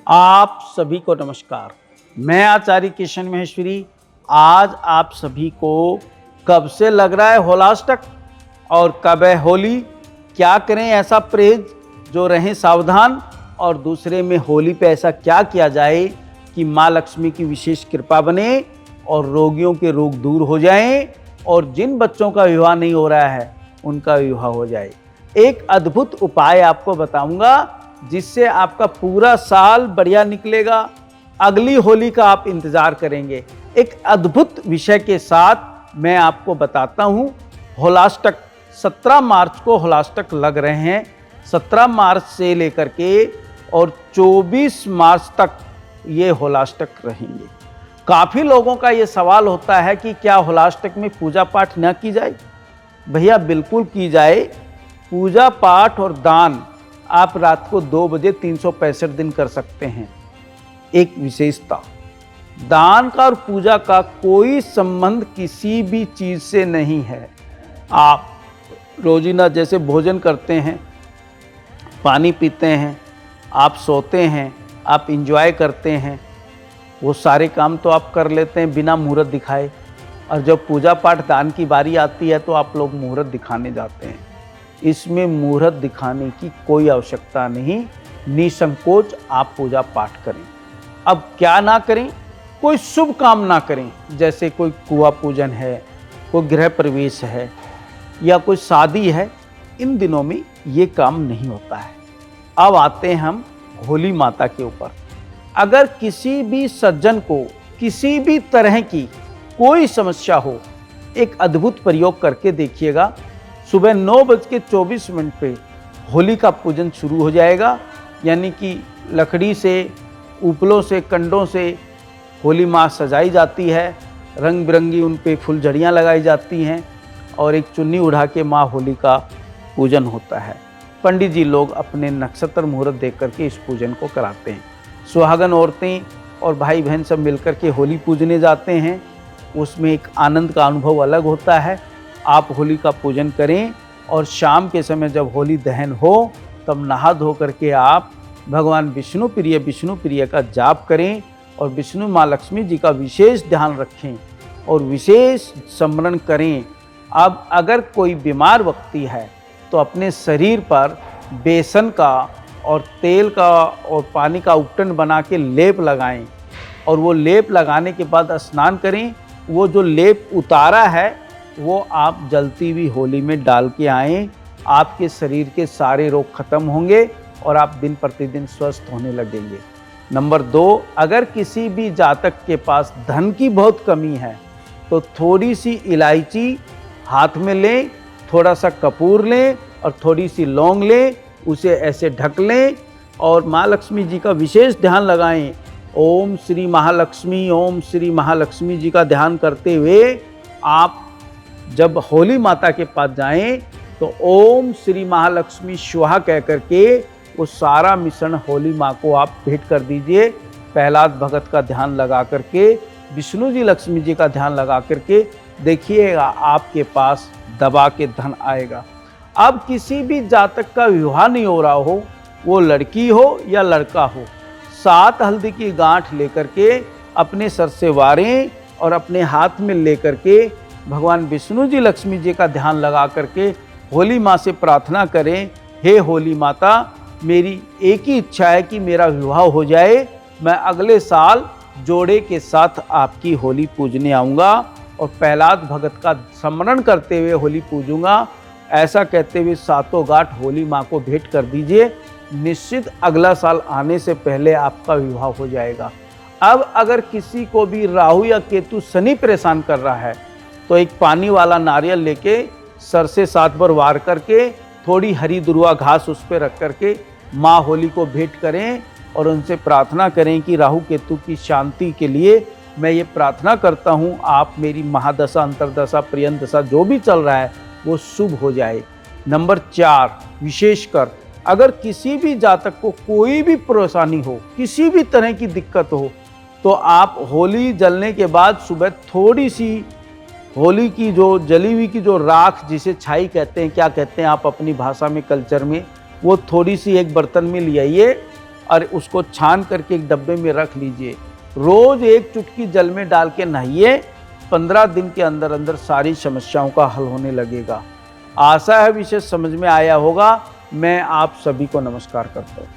आप सभी को नमस्कार। मैं आचार्य किशन महेश्वरी आज आप सभी को कब से लग रहा है होलाष्टक और कब है होली, क्या करें ऐसा परहेज जो रहें सावधान, और दूसरे में होली पे ऐसा क्या किया जाए कि माँ लक्ष्मी की विशेष कृपा बने और रोगियों के रोग दूर हो जाएं और जिन बच्चों का विवाह नहीं हो रहा है उनका विवाह हो जाए। एक अद्भुत उपाय आपको बताऊंगा जिससे आपका पूरा साल बढ़िया निकलेगा। अगली होली का आप इंतजार करेंगे। एक अद्भुत विषय के साथ मैं आपको बताता हूं। होलाष्टक 17 मार्च को होलाष्टक लग रहे हैं। 17 मार्च से लेकर के और 24 मार्च तक ये होलाष्टक रहेंगे। काफ़ी लोगों का ये सवाल होता है कि क्या होलाष्टक में पूजा पाठ न की जाए। भैया बिल्कुल की जाए। पूजा पाठ और दान आप रात को 2 बजे 365 दिन कर सकते हैं। एक विशेषता, दान का और पूजा का कोई संबंध किसी भी चीज़ से नहीं है। आप रोजीना जैसे भोजन करते हैं, पानी पीते हैं, आप सोते हैं, आप इंजॉय करते हैं, वो सारे काम तो आप कर लेते हैं बिना मुहूर्त दिखाए। और जब पूजा पाठ दान की बारी आती है तो आप लोग मुहूर्त दिखाने जाते हैं। इसमें मुहूर्त दिखाने की कोई आवश्यकता नहीं, निसंकोच आप पूजा पाठ करें। अब क्या ना करें, कोई शुभ काम ना करें, जैसे कोई कुआं पूजन है, कोई गृह प्रवेश है या कोई शादी है, इन दिनों में ये काम नहीं होता है। अब आते हैं हम होली माता के ऊपर। अगर किसी भी सज्जन को किसी भी तरह की कोई समस्या हो, एक अद्भुत प्रयोग करके देखिएगा। सुबह 9:24 पे होली का पूजन शुरू हो जाएगा। यानी कि लकड़ी से, उपलों से, कंडों से होली माँ सजाई जाती है, रंग बिरंगी उन पे फुलझड़ियाँ लगाई जाती हैं और एक चुन्नी उड़ा के माँ होली का पूजन होता है। पंडित जी लोग अपने नक्षत्र मुहूर्त देख करके इस पूजन को कराते हैं। सुहागन औरतें और भाई बहन सब मिलकर के होली पूजने जाते हैं। उसमें एक आनंद का अनुभव अलग होता है। आप होली का पूजन करें और शाम के समय जब होली दहन हो तब नहा धो करके आप भगवान विष्णु प्रिय का जाप करें और विष्णु माँ लक्ष्मी जी का विशेष ध्यान रखें और विशेष स्मरण करें। अब अगर कोई बीमार व्यक्ति है तो अपने शरीर पर बेसन का और तेल का और पानी का उपटन बना के लेप लगाएं और वो लेप लगाने के बाद स्नान करें। वो जो लेप उतारा है वो आप जलती हुई होली में डाल के आएँ। आपके शरीर के सारे रोग खत्म होंगे और आप दिन प्रतिदिन स्वस्थ होने लगेंगे। नंबर 2, अगर किसी भी जातक के पास धन की बहुत कमी है तो थोड़ी सी इलायची हाथ में लें, थोड़ा सा कपूर लें और थोड़ी सी लौंग लें, उसे ऐसे ढक लें और माँ लक्ष्मी जी का विशेष ध्यान लगाएं। ओम श्री महालक्ष्मी, ओम श्री महालक्ष्मी जी का ध्यान करते हुए आप जब होली माता के पास जाएं तो ओम श्री महालक्ष्मी स्वाहा कह करके वो सारा मिश्रण होली माँ को आप भेंट कर दीजिए। प्रहलाद भगत का ध्यान लगा करके, विष्णु जी लक्ष्मी जी का ध्यान लगा करके देखिएगा आपके पास दबा के धन आएगा। अब किसी भी जातक का विवाह नहीं हो रहा हो, वो लड़की हो या लड़का हो, 7 हल्दी की गांठ लेकर के अपने सर से वारें और अपने हाथ में लेकर के भगवान विष्णु जी लक्ष्मी जी का ध्यान लगा करके होली माँ से प्रार्थना करें, हे होली माता, मेरी एक ही इच्छा है कि मेरा विवाह हो जाए। मैं अगले साल जोड़े के साथ आपकी होली पूजने आऊँगा और प्रहलाद भगत का स्मरण करते हुए होली पूजूंगा। ऐसा कहते हुए 7 गांठ होली माँ को भेंट कर दीजिए। निश्चित अगला साल आने से पहले आपका विवाह हो जाएगा। अब अगर किसी को भी राहु या केतु शनि परेशान कर रहा है तो एक पानी वाला नारियल लेके सर से 7 बार वार करके थोड़ी हरी दुर्वा घास उस पर रख करके माँ होली को भेंट करें और उनसे प्रार्थना करें कि राहु केतु की शांति के लिए मैं ये प्रार्थना करता हूँ, आप मेरी महादशा, अंतरदशा, प्रियन दशा जो भी चल रहा है वो शुभ हो जाए। नंबर 4, विशेषकर अगर किसी भी जातक को कोई भी परेशानी हो, किसी भी तरह की दिक्कत हो, तो आप होली जलने के बाद सुबह थोड़ी सी होली की जो जली हुई की जो राख, जिसे छाई कहते हैं, क्या कहते हैं आप अपनी भाषा में, कल्चर में, वो थोड़ी सी एक बर्तन में ले आइए और उसको छान करके एक डब्बे में रख लीजिए। रोज एक चुटकी जल में डाल के नहाइए। 15 दिन के अंदर अंदर सारी समस्याओं का हल होने लगेगा। आशा है विषय समझ में आया होगा। मैं आप सभी को नमस्कार करता हूँ।